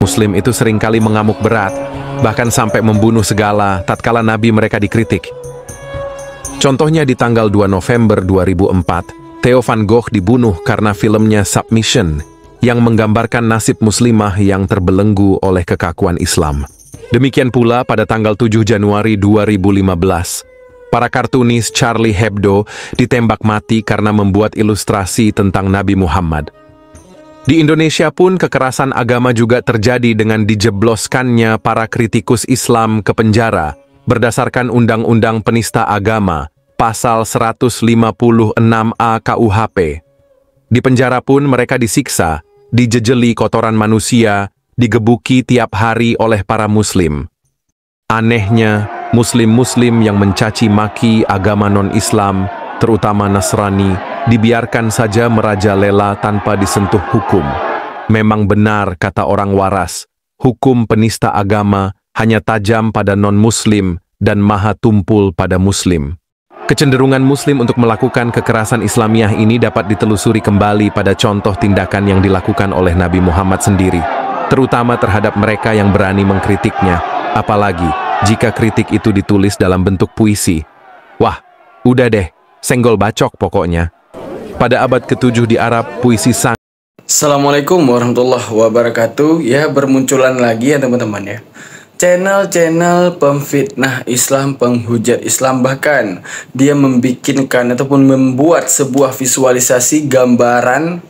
Muslim itu seringkali mengamuk berat, bahkan sampai membunuh segala tatkala Nabi mereka dikritik. Contohnya di tanggal 2 November 2004, Theo van Gogh dibunuh karena filmnya Submission, yang menggambarkan nasib muslimah yang terbelenggu oleh kekakuan Islam. Demikian pula pada tanggal 7 Januari 2015, para kartunis Charlie Hebdo ditembak mati karena membuat ilustrasi tentang Nabi Muhammad. Di Indonesia pun kekerasan agama juga terjadi dengan dijebloskannya para kritikus Islam ke penjara berdasarkan Undang-Undang Penista Agama, Pasal 156A KUHP. Di penjara pun mereka disiksa, dijejeli kotoran manusia, digebuki tiap hari oleh para Muslim. Anehnya, Muslim-Muslim yang mencaci maki agama non-Islam, terutama Nasrani, dibiarkan saja merajalela tanpa disentuh hukum. Memang benar kata orang waras, hukum penista agama hanya tajam pada non-Muslim dan maha tumpul pada Muslim. Kecenderungan Muslim untuk melakukan kekerasan Islamiah ini dapat ditelusuri kembali pada contoh tindakan yang dilakukan oleh Nabi Muhammad sendiri, terutama terhadap mereka yang berani mengkritiknya, apalagi jika kritik itu ditulis dalam bentuk puisi. Wah, udah deh, senggol bacok pokoknya. Pada abad ke-7 di Arab, puisi sang... Assalamualaikum warahmatullahi wabarakatuh. Ya, bermunculan lagi ya teman-teman ya, channel-channel pemfitnah Islam, penghujat Islam. Bahkan dia membikinkan ataupun membuat sebuah visualisasi gambaran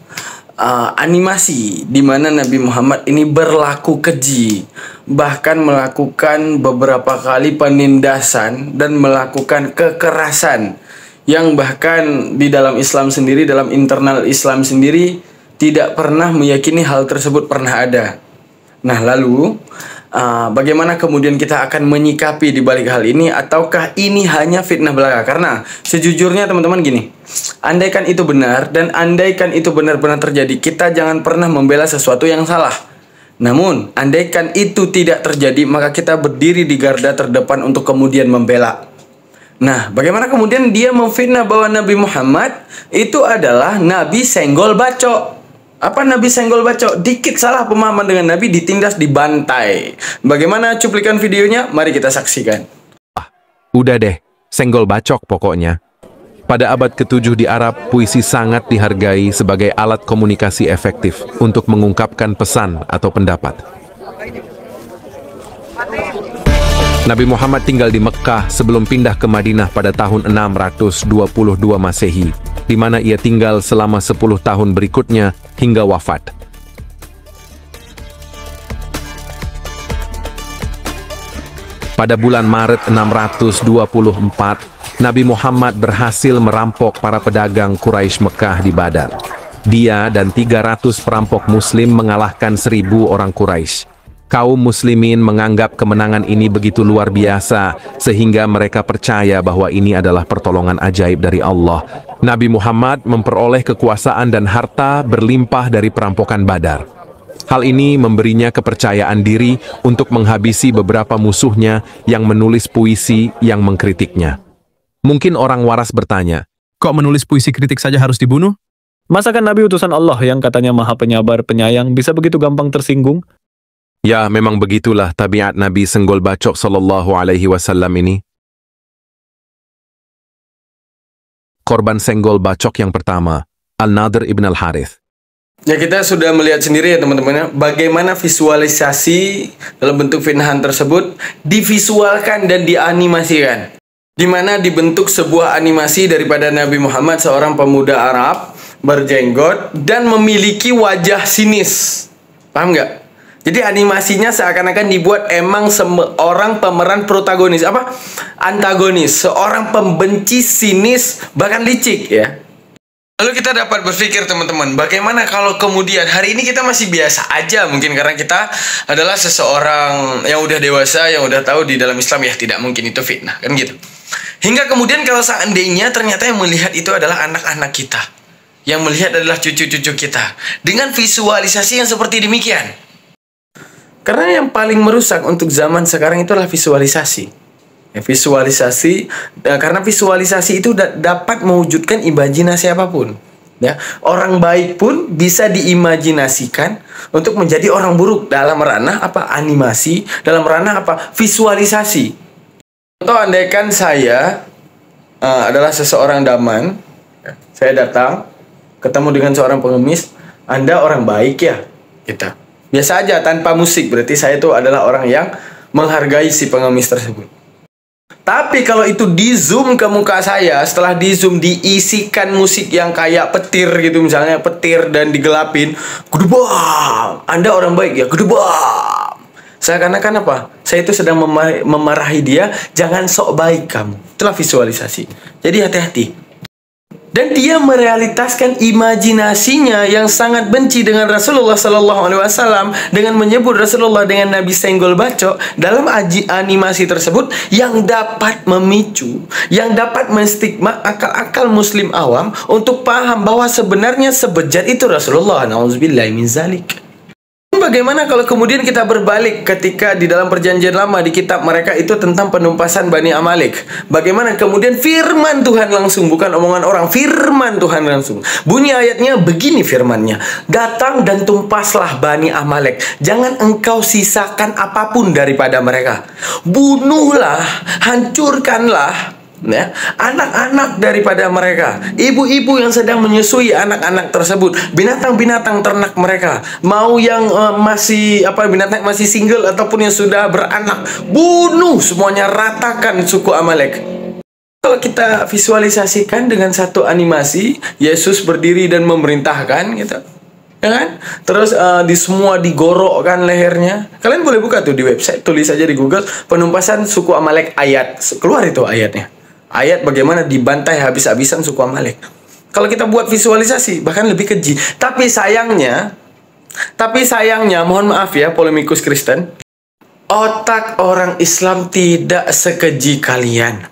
animasi di mana Nabi Muhammad ini berlaku keji, bahkan melakukan beberapa kali penindasan dan melakukan kekerasan yang bahkan di dalam Islam sendiri, dalam internal Islam sendiri tidak pernah meyakini hal tersebut pernah ada. Nah, lalu bagaimana kemudian kita akan menyikapi di balik hal ini, ataukah ini hanya fitnah belaka? Karena sejujurnya teman-teman gini, andaikan itu benar dan andaikan itu benar-benar terjadi, kita jangan pernah membela sesuatu yang salah. Namun, andaikan itu tidak terjadi, maka kita berdiri di garda terdepan untuk kemudian membela. Nah, bagaimana kemudian dia memfitnah bahwa Nabi Muhammad itu adalah Nabi senggol bacok? Apa Nabi senggol bacok? Dikit salah pemahaman dengan Nabi ditindas, dibantai. Bagaimana cuplikan videonya? Mari kita saksikan. Udah deh, senggol bacok pokoknya. Pada abad ke-7 di Arab, puisi sangat dihargai sebagai alat komunikasi efektif untuk mengungkapkan pesan atau pendapat. Nabi Muhammad tinggal di Mekkah sebelum pindah ke Madinah pada tahun 622 Masehi, di mana ia tinggal selama 10 tahun berikutnya hingga wafat. Pada bulan Maret 624, Nabi Muhammad berhasil merampok para pedagang Quraisy Mekkah di Badar. Dia dan 300 perampok Muslim mengalahkan 1.000 orang Quraisy. Kaum muslimin menganggap kemenangan ini begitu luar biasa, sehingga mereka percaya bahwa ini adalah pertolongan ajaib dari Allah. Nabi Muhammad memperoleh kekuasaan dan harta berlimpah dari perampokan Badar. Hal ini memberinya kepercayaan diri untuk menghabisi beberapa musuhnya yang menulis puisi yang mengkritiknya. Mungkin orang waras bertanya, kok menulis puisi kritik saja harus dibunuh? Masakan Nabi utusan Allah yang katanya maha penyabar penyayang bisa begitu gampang tersinggung? Ya, memang begitulah tabiat Nabi senggol bacok sallallahu alaihi wasallam ini. Korban senggol bacok yang pertama, Al-Nadir ibn Al-Harith. Ya, kita sudah melihat sendiri ya teman-teman, bagaimana visualisasi dalam bentuk fitnahan tersebut divisualkan dan dianimasikan. Di mana dibentuk sebuah animasi daripada Nabi Muhammad, seorang pemuda Arab berjenggot dan memiliki wajah sinis. Paham nggak? Jadi animasinya seakan-akan dibuat emang seorang pemeran protagonis, antagonis, seorang pembenci sinis, bahkan licik ya. Lalu kita dapat berpikir teman-teman, bagaimana kalau kemudian hari ini kita masih biasa aja, mungkin karena kita adalah seseorang yang udah dewasa, yang udah tahu di dalam Islam ya tidak mungkin itu fitnah, kan gitu. Hingga kemudian kalau seandainya ternyata yang melihat itu adalah anak-anak kita, yang melihat adalah cucu-cucu kita, dengan visualisasi yang seperti demikian. Karena yang paling merusak untuk zaman sekarang itulah visualisasi. Ya, karena visualisasi itu dapat mewujudkan imajinasi apapun. Ya, orang baik pun bisa diimajinasikan untuk menjadi orang buruk dalam ranah apa? Animasi, dalam ranah apa? Visualisasi. Contoh, andaikan saya adalah seseorang daman, saya datang ketemu dengan seorang pengemis, Anda orang baik ya, kita biasa aja tanpa musik, berarti saya itu adalah orang yang menghargai si pengemis tersebut. Tapi kalau itu di zoom ke muka saya, setelah di zoom diisikan musik yang kayak petir gitu, misalnya petir dan digelapin, gedebam, Anda orang baik ya, gedebam. Seakan-akan apa? Saya itu sedang memarahi dia, jangan sok baik kamu. Itulah visualisasi. Jadi hati-hati. Dan dia merealitaskan imajinasinya yang sangat benci dengan Rasulullah Sallallahu Alaihi Wasallam dengan menyebut Rasulullah dengan Nabi Senggol Bacok dalam animasi tersebut yang dapat memicu, yang dapat menstigma akal-akal Muslim awam untuk paham bahwa sebenarnya sebejat itu Rasulullah. Nauzubillahi min zalik. Bagaimana kalau kemudian kita berbalik ketika di dalam perjanjian lama di kitab mereka itu tentang penumpasan Bani Amalek. Bagaimana kemudian firman Tuhan langsung, bukan omongan orang, firman Tuhan langsung. Bunyi ayatnya begini firmannya, datang dan tumpaslah Bani Amalek, jangan engkau sisakan apapun daripada mereka. Bunuhlah, hancurkanlah ya, anak-anak daripada mereka, ibu-ibu yang sedang menyusui anak-anak tersebut, binatang-binatang ternak mereka, mau yang masih binatang masih single ataupun yang sudah beranak, bunuh semuanya, ratakan suku Amalek. Kalau kita visualisasikan dengan satu animasi, Yesus berdiri dan memerintahkan gitu, ya kan? Terus di semua digorokkan lehernya. Kalian boleh buka tuh di website, tulis aja di Google penumpasan suku Amalek ayat, keluar itu ayatnya. Ayat bagaimana dibantai habis-habisan suku Amalek. Kalau kita buat visualisasi, bahkan lebih keji. Tapi sayangnya, mohon maaf ya, polemikus Kristen, otak orang Islam tidak sekeji kalian.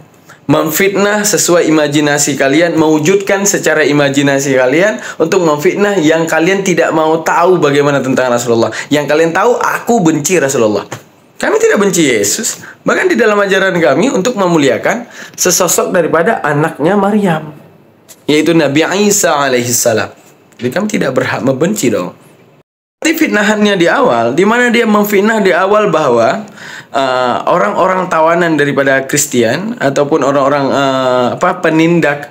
Memfitnah sesuai imajinasi kalian, mewujudkan secara imajinasi kalian untuk memfitnah yang kalian tidak mau tahu bagaimana tentang Rasulullah. Yang kalian tahu, aku benci Rasulullah. Kami tidak benci Yesus. Bahkan di dalam ajaran kami untuk memuliakan sesosok daripada anaknya Maryam, yaitu Nabi Isa alaihissalam. Jadi kami tidak berhak membenci dong. Tapi fitnahannya di awal, di mana dia memfitnah di awal bahwa orang-orang tawanan daripada Kristen ataupun orang-orang penindak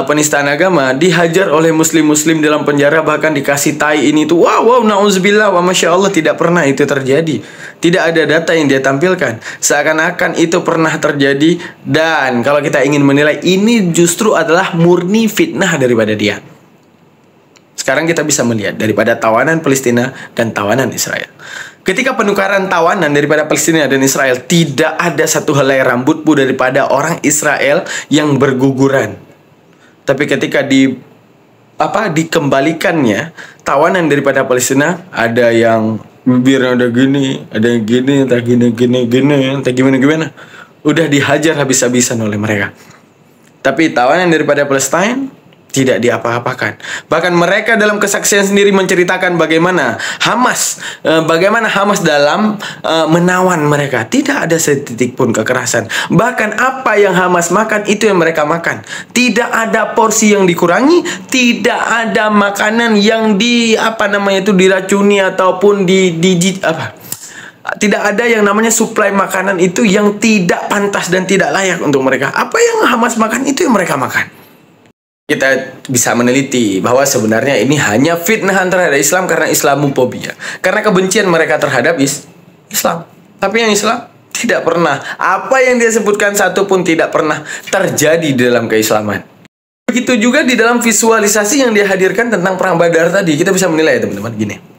penistaan agama dihajar oleh muslim-muslim dalam penjara, bahkan dikasih tai ini tuh. Wow, nauzubillah wa masya Allah, tidak pernah itu terjadi. Tidak ada data yang dia tampilkan. Seakan-akan itu pernah terjadi, dan kalau kita ingin menilai, ini justru adalah murni fitnah daripada dia. Sekarang kita bisa melihat daripada tawanan Palestina dan tawanan Israel. Ketika penukaran tawanan daripada Palestina dan Israel, tidak ada satu helai rambut pun daripada orang Israel yang berguguran. Tapi ketika dikembalikannya tawanan daripada Palestina, ada yang bibirnya udah gini, ada yang gini, entah gini, entah gimana. Udah dihajar habis-habisan oleh mereka. Tapi tawanan daripada Palestina tidak diapa-apakan. Bahkan mereka dalam kesaksian sendiri menceritakan bagaimana Hamas dalam menawan mereka. Tidak ada setitik pun kekerasan. Bahkan apa yang Hamas makan, itu yang mereka makan. Tidak ada porsi yang dikurangi, tidak ada makanan yang diracuni ataupun tidak ada yang namanya suplai makanan itu yang tidak pantas dan tidak layak untuk mereka. Apa yang Hamas makan, itu yang mereka makan. Kita bisa meneliti bahwa sebenarnya ini hanya fitnahan terhadap Islam karena Islamophobia, karena kebencian mereka terhadap Islam. Tapi yang Islam tidak pernah, apa yang dia sebutkan satu pun tidak pernah terjadi di dalam keislaman. Begitu juga di dalam visualisasi yang dia hadirkan tentang perang Badar tadi, kita bisa menilai ya teman-teman, gini.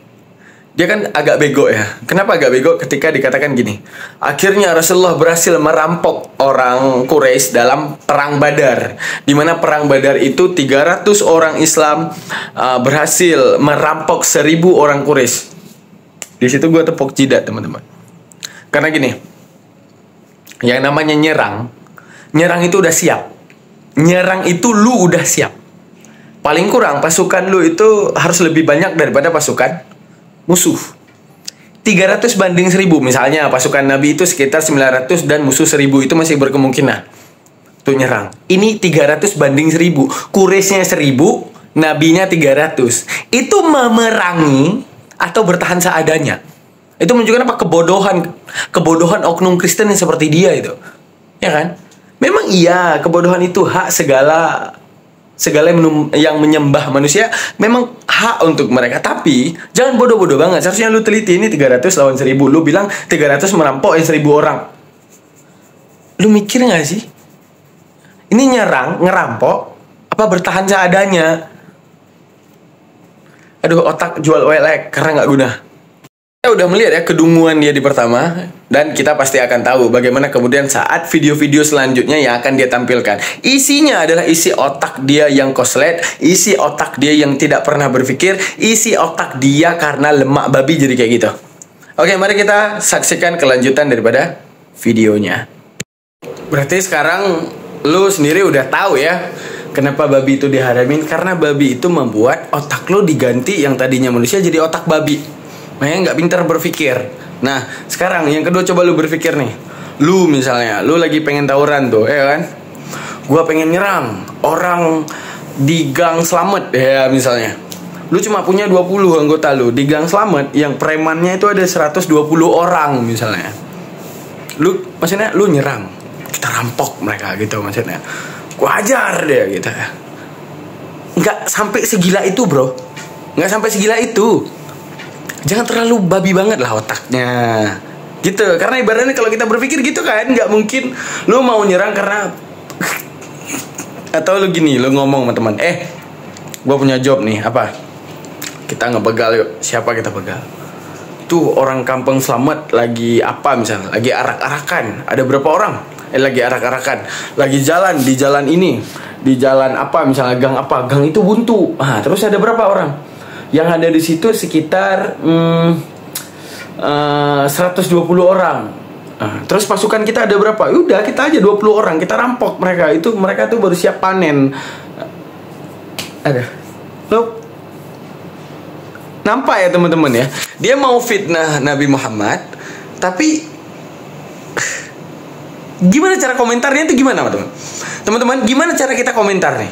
Dia kan agak bego ya. Kenapa agak bego? Ketika dikatakan gini, akhirnya Rasulullah berhasil merampok orang Quraisy dalam perang Badar, di mana perang Badar itu 300 orang Islam berhasil merampok 1000 orang Quraisy. Di situ gue tepuk jidat teman-teman. Karena gini, yang namanya nyerang itu udah siap. Nyerang itu lu udah siap. Paling kurang pasukan lu itu harus lebih banyak daripada pasukan musuh. 300 banding 1000. Misalnya pasukan Nabi itu sekitar 900 dan musuh 1000, itu masih berkemungkinan untuk nyerang. Ini 300 banding 1000. Quraisynya 1000, nabinya 300. Itu memerangi atau bertahan seadanya. Itu menunjukkan apa? Kebodohan oknum Kristen yang seperti dia itu. Ya kan? Memang iya, kebodohan itu hak segala yang menyembah manusia, memang hak untuk mereka. Tapi jangan bodoh-bodoh banget. Seharusnya lu teliti, ini 300 lawan 1000. Lu bilang 300 merampok yang 1000 orang. Lu mikir gak sih? Ini nyerang, ngerampok, apa bertahan seadanya? Aduh, otak jual welek karena nggak guna. Kita udah melihat ya kedunguan dia di pertama, dan kita pasti akan tahu bagaimana kemudian saat video-video selanjutnya yang akan dia tampilkan. Isinya adalah isi otak dia yang koslet, isi otak dia yang tidak pernah berpikir, isi otak dia karena lemak babi jadi kayak gitu. Oke, mari kita saksikan kelanjutan daripada videonya. Berarti sekarang lu sendiri udah tahu ya kenapa babi itu diharamin. Karena babi itu membuat otak lu diganti yang tadinya manusia jadi otak babi. Makanya nggak pintar berpikir. Nah, sekarang yang kedua, coba lu berpikir nih. Lu misalnya, lu lagi pengen tawuran tuh, ya kan? Gua pengen nyerang orang di Gang Slamet, ya misalnya. Lu cuma punya 20 anggota lu. Di Gang Slamet, yang premannya itu ada 120 orang misalnya. Maksudnya lu nyerang. Kita rampok mereka gitu maksudnya. Gua ajar deh gitu ya. Nggak sampai segila itu, bro. Nggak sampai segila itu. Jangan terlalu babi banget lah otaknya. Gitu. Karena ibaratnya kalau kita berpikir gitu kan, nggak mungkin lu mau nyerang karena atau lu gini, lu ngomong sama teman, gua punya job nih, apa? Kita ngebegal yuk. Siapa kita begal? Tuh orang kampung Slamet lagi apa misalnya? Lagi arak-arakan. Ada berapa orang? Lagi arak-arakan. Lagi jalan di jalan ini. Di jalan apa misalnya, gang apa? Gang itu buntu. Terus ada berapa orang? Yang ada di situ sekitar 120 orang. Terus pasukan kita ada berapa? Udah, kita aja 20 orang. Kita rampok mereka. Mereka tuh baru siap panen. Ada. Lo nampak ya teman-teman ya? Dia mau fitnah Nabi Muhammad, tapi gimana cara komentarnya itu gimana, teman-teman? Teman-teman, gimana cara kita komentar nih?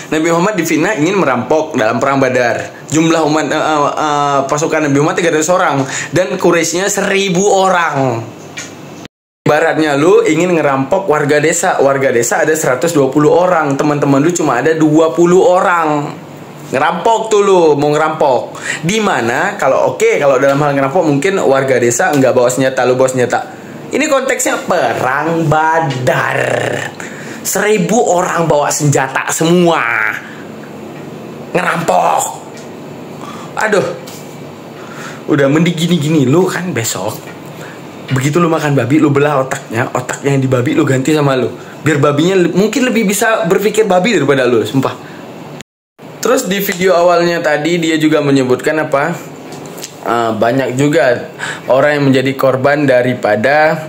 Nabi Muhammad difitnah ingin merampok dalam perang Badar. Jumlah umat pasukan Nabi Muhammad 300 orang dan Quraisynya 1000 orang. Baratnya lu ingin ngerampok warga desa. Warga desa ada 120 orang. Teman-teman lu cuma ada 20 orang. Ngerampok tuh lu, mau ngerampok. Dimana kalau dalam hal ngerampok mungkin warga desa nggak bawa senjata, lu bawa senjata. Ini konteksnya perang Badar. 1000 orang bawa senjata semua, ngerampok. Aduh, udah mending gini-gini. Lu kan besok begitu lu makan babi, lu belah otaknya yang di babi lu ganti sama lu, biar babinya mungkin lebih bisa berpikir babi daripada lu, sumpah. Terus di video awalnya tadi dia juga menyebutkan apa? Banyak juga orang yang menjadi korban daripada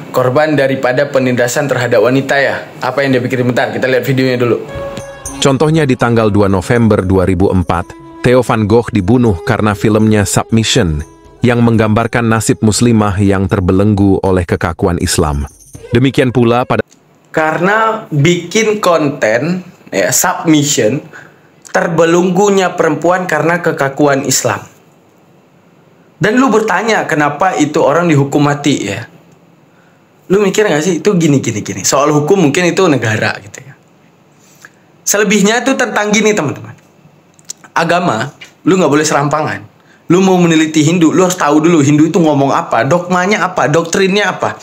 korban daripada penindasan terhadap wanita ya. Apa yang dia pikirin? Bentar, kita lihat videonya dulu. Contohnya di tanggal 2 November 2004, Theo van Gogh dibunuh karena filmnya Submission yang menggambarkan nasib muslimah yang terbelenggu oleh kekakuan Islam. Demikian pula pada karena bikin konten ya, submission, terbelenggunya perempuan karena kekakuan Islam. Dan lu bertanya kenapa itu orang dihukum mati ya? Lu mikir gak sih itu gini. Soal hukum mungkin itu negara gitu ya. Selebihnya itu tentang gini teman-teman. Agama, lu gak boleh serampangan. Lu mau meneliti Hindu, lu harus tahu dulu Hindu itu ngomong apa, dogmanya apa, doktrinnya apa.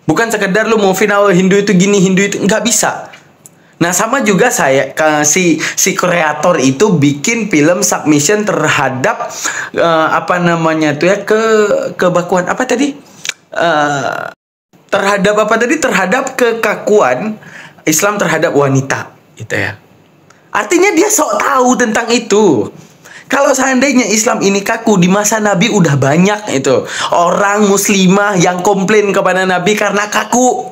Bukan sekedar lu mau final Hindu itu gini, Hindu itu, nggak bisa. Nah sama juga si kreator itu bikin film submission terhadap kebakuan apa tadi? Terhadap kekakuan Islam terhadap wanita gitu ya. Artinya dia sok tahu tentang itu. Kalau seandainya Islam ini kaku, di masa Nabi udah banyak itu orang muslimah yang komplain kepada Nabi karena kaku.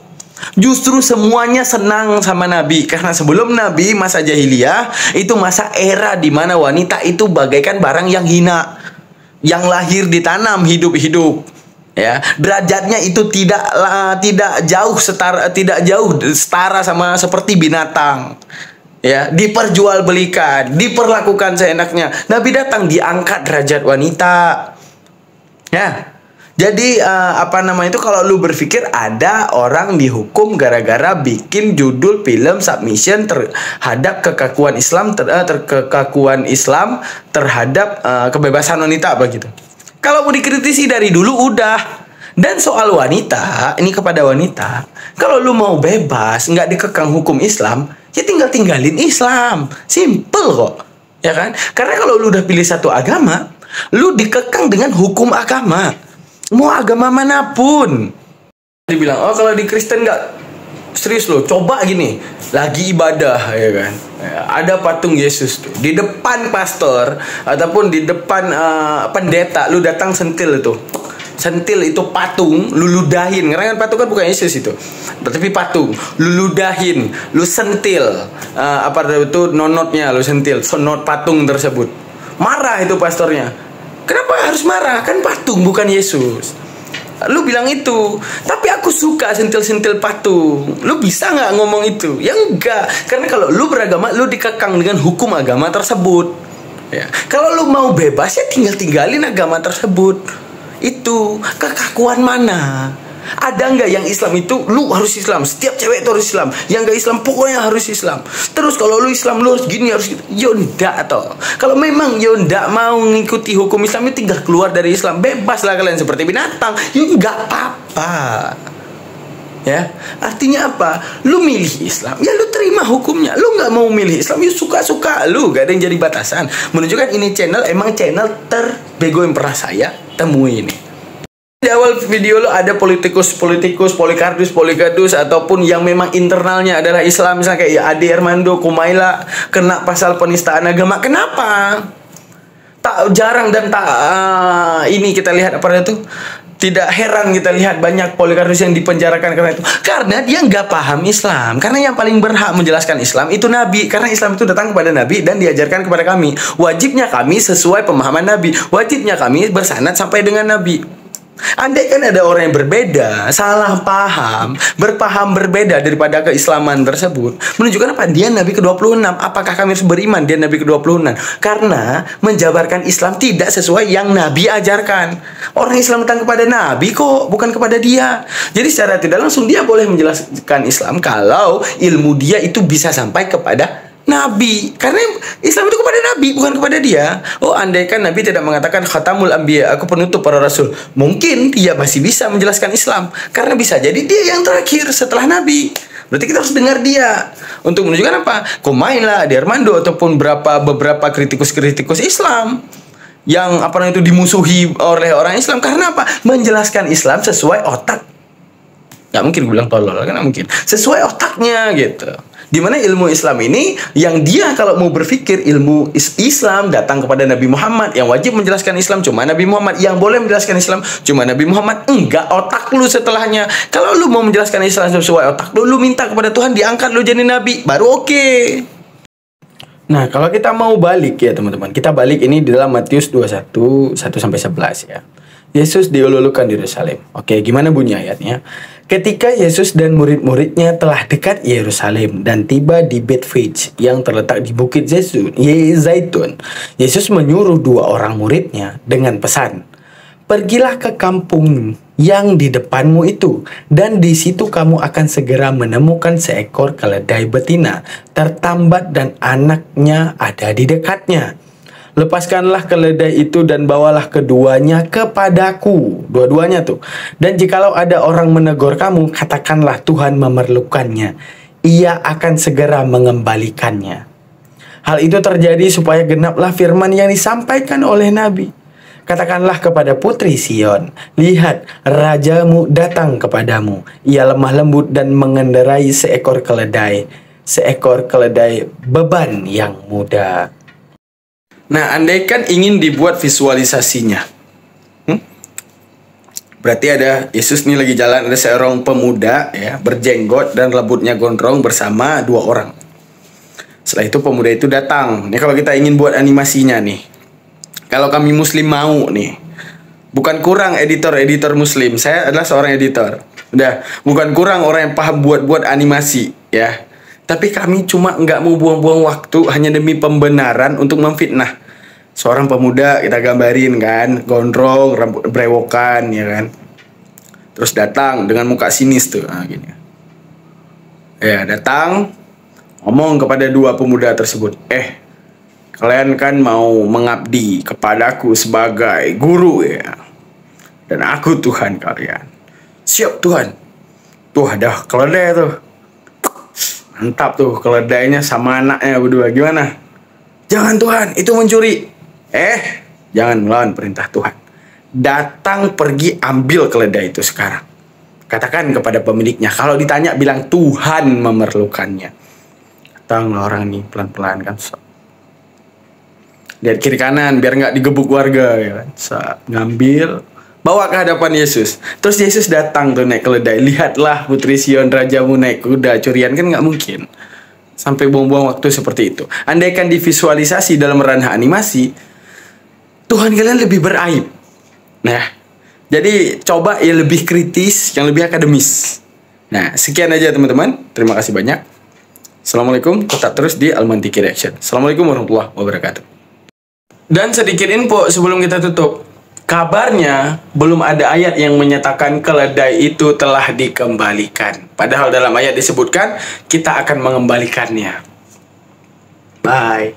Justru semuanya senang sama Nabi, karena sebelum Nabi masa jahiliyah itu masa era di mana wanita itu bagaikan barang yang hina, yang lahir ditanam hidup-hidup. Ya, derajatnya itu tidak jauh setara sama seperti binatang. Ya, diperjualbelikan, diperlakukan seenaknya. Nabi datang diangkat derajat wanita. Ya. Jadi kalau lu berpikir ada orang dihukum gara-gara bikin judul film submission terhadap kekakuan Islam terhadap kebebasan wanita begitu. Kalau mau dikritisi dari dulu udah. Dan soal wanita, ini kepada wanita, kalau lu mau bebas, nggak dikekang hukum Islam, ya tinggalin Islam. Simple kok. Ya kan? Karena kalau lu udah pilih satu agama, lu dikekang dengan hukum agama. Mau agama manapun. Dibilang, oh kalau di Kristen nggak, serius lo, coba gini, lagi ibadah ya kan, ada patung Yesus tuh di depan pastor ataupun di depan pendeta, lu datang sentil itu patung, lu ludahin, karena kan patung kan bukan Yesus itu, tapi patung, lu ludahin, lu sentil, nonotnya, lu sentil, sonot patung tersebut, marah itu pastornya. Kenapa harus marah? Kan patung bukan Yesus. Lu bilang itu, tapi aku suka sentil-sentil patung. Lu bisa nggak ngomong itu? Ya enggak, karena kalau lu beragama, lu dikekang dengan hukum agama tersebut. Ya. Kalau lu mau bebas, ya tinggalin agama tersebut. Itu kekakuan mana? Ada nggak yang Islam itu lu harus Islam, setiap cewek itu harus Islam, yang nggak Islam pokoknya harus Islam. Terus kalau lu Islam lu harus gini, harus gitu. Yo ndak toh. Kalau memang yo ndak mau ngikuti hukum Islam, itu tinggal keluar dari Islam, bebas lah kalian seperti binatang. Yo nggak apa-apa. Ya, artinya apa? Lu milih Islam, ya lu terima hukumnya. Lu nggak mau milih Islam, ya suka-suka lu, gak ada yang jadi batasan. Menunjukkan ini channel emang channel terbego yang pernah saya temui ini. Di awal video lo ada politikus, Polikardus ataupun yang memang internalnya adalah Islam, misalnya kayak ya Ade Armando, Kumaila kena pasal penistaan agama. Kenapa? Jarang dan ini kita lihat tidak heran kita lihat banyak Polikardus yang dipenjarakan karena itu. Karena dia nggak paham Islam. Karena yang paling berhak menjelaskan Islam itu Nabi. Karena Islam itu datang kepada Nabi dan diajarkan kepada kami. Wajibnya kami sesuai pemahaman Nabi. Wajibnya kami bersanad sampai dengan Nabi. Andai kan ada orang yang berbeda, salah paham, berpaham berbeda daripada keislaman tersebut, menunjukkan apa? Dia Nabi ke-26. Apakah kami harus beriman dia Nabi ke-26? Karena menjabarkan Islam tidak sesuai yang Nabi ajarkan. Orang Islam datang kepada Nabi kok, bukan kepada dia. Jadi secara tidak langsung dia boleh menjelaskan Islam kalau ilmu dia itu bisa sampai kepada Nabi, karena Islam itu kepada Nabi, bukan kepada dia. Oh, andaikan Nabi tidak mengatakan khatamul anbiya, aku penutup para rasul, mungkin dia masih bisa menjelaskan Islam, karena bisa jadi dia yang terakhir setelah Nabi. Berarti kita harus dengar dia untuk menunjukkan apa? Kumaila, Ade Armando ataupun beberapa kritikus Islam yang itu dimusuhi oleh orang Islam karena apa? Menjelaskan Islam sesuai otak. Gak mungkin gue bilang tolol, kan gak mungkin. Sesuai otaknya gitu. Dimana ilmu Islam ini yang dia kalau mau berpikir ilmu Islam datang kepada Nabi Muhammad, yang wajib menjelaskan Islam cuma Nabi Muhammad, yang boleh menjelaskan Islam cuma Nabi Muhammad. Enggak, otak lu setelahnya. Kalau lu mau menjelaskan Islam sesuai otak lu minta kepada Tuhan diangkat lu jadi Nabi, baru oke. Nah, kalau kita mau balik ya teman-teman, kita balik ini di dalam Matius 21, 1-11 ya. Yesus diululukan di Yerusalem. Oke, gimana bunyi ayatnya? Ketika Yesus dan murid-muridnya telah dekat Yerusalem dan tiba di Betfage yang terletak di Bukit Zaitun, Yesus menyuruh 2 orang muridnya dengan pesan, "Pergilah ke kampung yang di depanmu itu, dan di situ kamu akan segera menemukan seekor keledai betina, tertambat dan anaknya ada di dekatnya. Lepaskanlah keledai itu dan bawalah keduanya kepadaku." Dua-duanya tuh. "Dan jikalau ada orang menegur kamu, katakanlah Tuhan memerlukannya. Ia akan segera mengembalikannya." Hal itu terjadi supaya genaplah firman yang disampaikan oleh Nabi. "Katakanlah kepada putri Sion, lihat, rajamu datang kepadamu. Ia lemah lembut dan mengendarai seekor keledai beban yang muda." Nah, andaikan ingin dibuat visualisasinya, berarti ada Yesus nih lagi jalan, ada seorang pemuda ya berjenggot dan rambutnya gondrong bersama 2 orang. Setelah itu pemuda itu datang. Nih kalau kita ingin buat animasinya nih, kalau kami Muslim mau nih, Bukan kurang editor-editor muslim. Saya adalah seorang editor. Udah, bukan kurang orang yang paham buat-buat animasi, ya. Tapi kami cuma nggak mau buang-buang waktu hanya demi pembenaran untuk memfitnah. Seorang pemuda kita gambarin kan, gondrong, rambut brewokan, ya kan. Terus datang dengan muka sinis tuh, gini. Ya, datang, ngomong kepada dua pemuda tersebut. Kalian kan mau mengabdi kepadaku sebagai guru, ya. Dan aku Tuhan kalian. Siap Tuhan. Tuh ada keledai tuh. Mantap tuh keledainya sama anaknya berdua. Gimana? Jangan Tuhan, itu mencuri. Jangan melawan perintah Tuhan. Datang pergi ambil keledai itu sekarang. Katakan kepada pemiliknya. Kalau ditanya bilang Tuhan memerlukannya. Datanglah orang ini pelan-pelan kan. Lihat kiri kanan biar nggak digebuk warga, ya kan. Ngambil, bawa ke hadapan Yesus. Terus Yesus datang tuh naik keledai. Lihatlah putri Sion, rajamu naik kuda. Curian kan nggak mungkin. Sampai buang-buang waktu seperti itu. Andaikan divisualisasi dalam ranah animasi, Tuhan kalian lebih beraib. Nah, jadi coba yang lebih kritis, yang lebih akademis. Nah, sekian aja teman-teman. Terima kasih banyak. Assalamualaikum. Tetap terus di Almantiki Reaction. Assalamualaikum warahmatullahi wabarakatuh. Dan sedikit info sebelum kita tutup. Kabarnya belum ada ayat yang menyatakan keledai itu telah dikembalikan. Padahal dalam ayat disebutkan kita akan mengembalikannya. Bye.